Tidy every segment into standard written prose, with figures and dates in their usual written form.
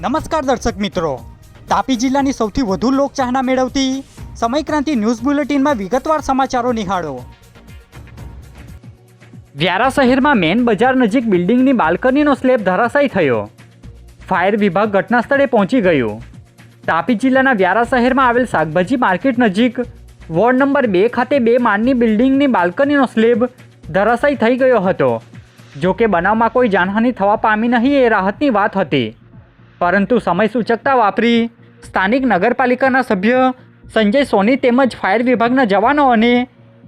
નમસ્કાર દર્શક મિત્રો, તાપી જિલ્લાની સૌથી વધુ લોકચાહના મેળવતી સમયક્રાંતિ ન્યૂઝ બુલેટિનમાં વિગતવાર સમાચારો નિહાળો। વ્યારા શહેરમાં મેન બજાર નજીક બિલ્ડિંગની બાલ્કનીનો સ્લેબ ધરાશાયી થયો। ફાયર વિભાગ ઘટના સ્થળે પહોંચી ગયું। તાપી જિલ્લાના વ્યારા શહેરમાં આવેલ શાકભાજી માર્કેટ નજીક વોર્ડ નંબર 2 ખાતે 2 માળની બિલ્ડિંગની બાલ્કનીનો સ્લેબ ધરાશાયી થઈ ગયો હતો। જો કે બનાવમાં કોઈ જાનહાનિ થવા પામી નહીં એ રાહતની વાત હતી, પરંતુ સમય સૂચકતા વાપરી સ્થાનિક નગરપાલિકાના સભ્ય સંજય સોની તેમજ ફાયર વિભાગના જવાનો અને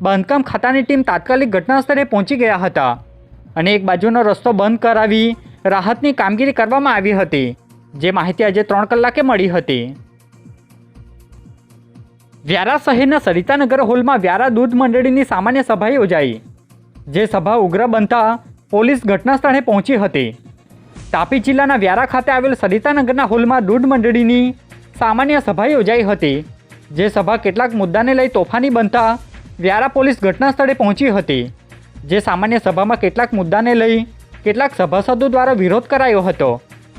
બાંધકામ ખાતાની ટીમ તાત્કાલિક ઘટના સ્થળે પહોંચી ગયા હતા અને એક બાજુનો રસ્તો બંધ કરાવી રાહતની કામગીરી કરવામાં આવી હતી, જે માહિતી આજે 3 કલાકે મળી હતી। વ્યારા શહેરના સરિતાનગર હોલમાં વ્યારા દૂધ મંડળીની સામાન્ય સભા યોજાઈ, જે સભા ઉગ્ર બનતા પોલીસ ઘટના સ્થળે પહોંચી હતી। તાપી જિલ્લાના વ્યારા ખાતે આવેલ સરિતાનગરના હોલમાં દૂધ મંડળીની સામાન્ય સભા યોજાઈ હતી, જે સભા કેટલાક મુદ્દાને લઈ તોફાની બનતા વ્યારા પોલીસ ઘટના સ્થળે પહોંચી હતી। જે સામાન્ય સભામાં કેટલાક મુદ્દાને લઈ કેટલાક સભાસદો દ્વારા વિરોધ કરાયો હતો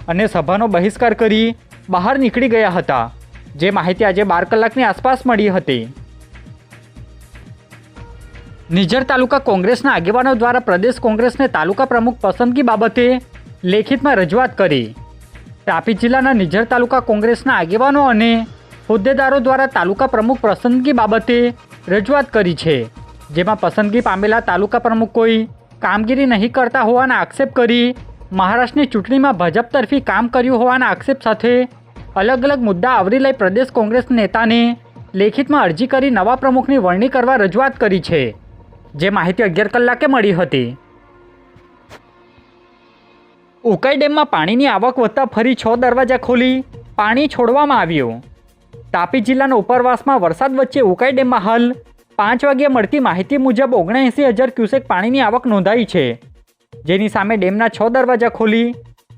અને સભાનો બહિષ્કાર કરી બહાર નીકળી ગયા હતા, જે માહિતી આજે 12 કલાકની આસપાસ મળી હતી। નિઝર તાલુકા કોંગ્રેસના આગેવાનો દ્વારા પ્રદેશ કોંગ્રેસને તાલુકા પ્રમુખ પસંદગી બાબતે લેખિતમાં રજૂઆત કરી। તાપી જિલ્લાના નિઝર તાલુકા કોંગ્રેસના આગેવાનો અને હોદ્દેદારો દ્વારા તાલુકા પ્રમુખ પસંદગી બાબતે રજૂઆત કરી છે, જેમાં પસંદગી પામેલા તાલુકા પ્રમુખ કોઈ કામગીરી નહીં કરતા હોવાના આક્ષેપ કરી મહારાષ્ટ્રની ચૂંટણીમાં ભાજપ તરફી કામ કર્યું હોવાના આક્ષેપ સાથે અલગ અલગ મુદ્દા આવરી લઈ પ્રદેશ કોંગ્રેસ નેતાને લેખિતમાં અરજી કરી નવા પ્રમુખની વરણી કરવા રજૂઆત કરી છે, જે માહિતી 11 કલાકે મળી હતી। ઉકાઈ ડેમમાં પાણીની આવક વધતા ફરી 6 દરવાજા ખોલી પાણી છોડવામાં આવ્યું। તાપી જિલ્લાના ઉપરવાસમાં વરસાદ વચ્ચે ઉકાઈ ડેમમાં હાલ 5 વાગ્યે મળતી માહિતી મુજબ 79,000 ક્યુસેક પાણીની આવક નોંધાઈ છે, જેની સામે ડેમના 6 દરવાજા ખોલી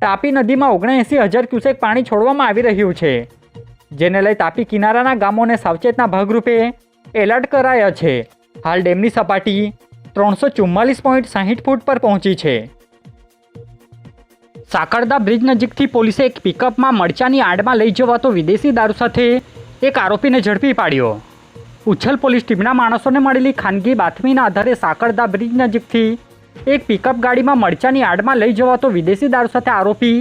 તાપી નદીમાં 79,000 ક્યુસેક પાણી છોડવામાં આવી રહ્યું છે, જેને લઈ તાપી કિનારાના ગામોને સાવચેતના ભાગરૂપે એલર્ટ કરાયા છે। હાલ ડેમની સપાટી 344.60 ફૂટ પર પહોંચી છે। સાકરદા બ્રિજ નજીકથી પોલીસે એક પિકઅપમાં મરચાની આડમાં લઈ જવાતો વિદેશી દારૂ સાથે એક આરોપીને ઝડપી પાડ્યો। ઉચ્છલ પોલીસ ટીમના માણસોને મળેલી ખાનગી બાતમીના આધારે સાકરદા બ્રિજ નજીકથી એક પિકઅપ ગાડીમાં મરચાની આડમાં લઈ જવાતો વિદેશી દારૂ સાથે આરોપી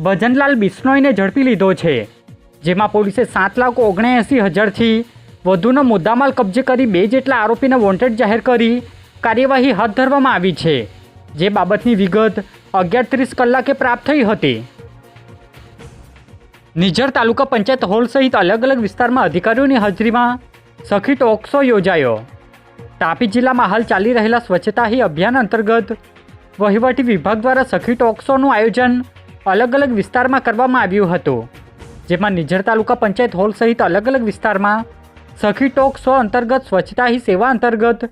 ભજનલાલ બિશ્નોઈને ઝડપી લીધો છે, જેમાં પોલીસે 7,79,000થી વધુનો મુદ્દામાલ કબજે કરી 2 જેટલા આરોપીને વોન્ટેડ જાહેર કરી કાર્યવાહી હાથ ધરવામાં આવી છે, જે બાબતની વિગત 11:30 કલાકે પ્રાપ્ત થઈ હતી। નિઝર તાલુકા પંચાયત હોલ સહિત અલગ અલગ વિસ્તારમાં અધિકારીઓની હાજરીમાં સખી ટોક શો યોજાયો। તાપી જિલ્લામાં હાલ ચાલી રહેલા સ્વચ્છતા હી અભિયાન અંતર્ગત વહીવટી વિભાગ દ્વારા સખી ટોક શોનું આયોજન અલગ અલગ વિસ્તારમાં કરવામાં આવ્યું હતું, જેમાં નિઝર તાલુકા પંચાયત હોલ સહિત અલગ અલગ વિસ્તારમાં સખી ટોક શો અંતર્ગત સ્વચ્છતા હી સેવા અંતર્ગત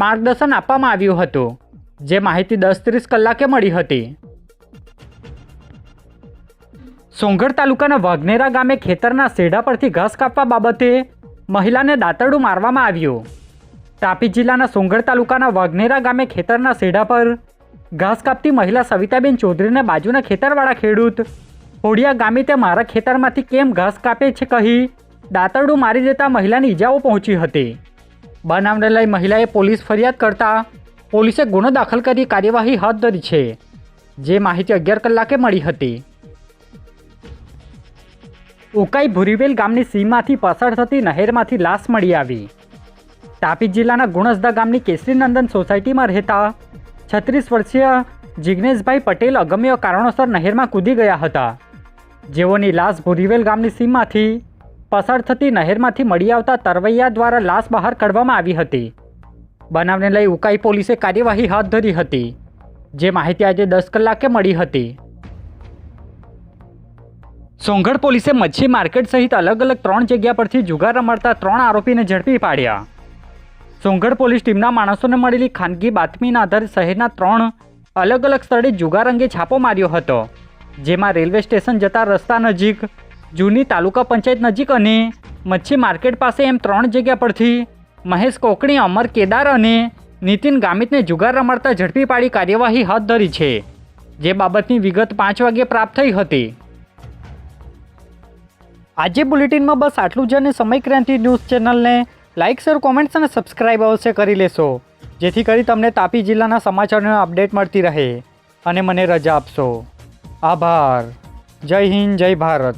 માર્ગદર્શન આપવામાં આવ્યું હતું, જે માહિતી 10:30 કલાકે મળી હતી। સોંગઢ તાલુકાના વાઘનેરા ગામે ખેતરના શેઢા પરથી ઘાસ કાપવા બાબતે મહિલાને દાતરડું મારવામાં આવ્યું। તાપી જિલ્લાના સોંગઢ તાલુકાના વાઘનેરા ગામે ખેતરના શેઢા પર ઘાસ કાપતી મહિલા સવિતાબેન ચૌધરીને બાજુના ખેતરવાળા ખેડૂત હોડિયા ગામિતે મારા ખેતરમાંથી કેમ ઘાસ કાપે છે કહી દાતરડું મારી દેતા મહિલાની ઈજાઓ પહોંચી હતી। બનાવને લઈ મહિલાએ પોલીસ ફરિયાદ કરતા પોલીસે ગુનો દાખલ કરી કાર્યવાહી હાથ ધરી છે, જે માહિતી 11 કલાકે મળી હતી। ઉકાઈ ભુરીવેલ ગામની સીમમાંથી પસાર થતી નહેરમાંથી લાશ મળી આવી। તાપી જિલ્લાના ગુણસદા ગામની કેસરીનંદન સોસાયટીમાં રહેતા 36 વર્ષીય જિગ્નેશભાઈ પટેલ અગમ્ય કારણોસર નહેરમાં કૂદી ગયા હતા, જેઓની લાશ ભુરીવેલ ગામની સીમમાંથી પસાર થતી નહેરમાંથી મળી આવતા તરવૈયા દ્વારા લાશ બહાર કાઢવામાં આવી હતી। બનાવને લઈ ઉકાઈ પોલીસે કાર્યવાહી હાથ ધરી હતી, જે માહિતી આજે 10 કલાકે મળી હતી। સોંગઢ પોલીસે મચ્છી માર્કેટ સહિત અલગ અલગ 3 જગ્યા પરથી જુગાર રમાડતા 3 આરોપીને ઝડપી પાડ્યા। સોંગઢ પોલીસ ટીમના માણસોને મળેલી ખાનગી બાતમીના આધારે શહેરના 3 અલગ અલગ સ્થળે જુગાર અંગે છાપો માર્યો હતો, જેમાં રેલવે સ્ટેશન જતા રસ્તા નજીક, જૂની તાલુકા પંચાયત નજીક અને મચ્છી માર્કેટ પાસે એમ 3 જગ્યા પરથી મહેશ કોકણી, અમર કેદાર અને નીતિન ગામિતને જુગાર રમાડતા ઝડપી પાડી કાર્યવાહી હાથ ધરી છે, જે બાબતની વિગત 5 વાગ્યે પ્રાપ્ત થઈ હતી। આજે બુલેટિનમાં બસ આટલું જ, અને સમય ક્રાંતિ ન્યૂઝ ચેનલને લાઇક, શેર, કોમેન્ટ્સ અને સબસ્ક્રાઇબ અવશ્ય કરી લેશો, જેથી કરી તમને તાપી જિલ્લાના સમાચારોની અપડેટ મળતી રહે. અને મને રજા આપશો. આભાર. જય હિન્દ, જય ભારત.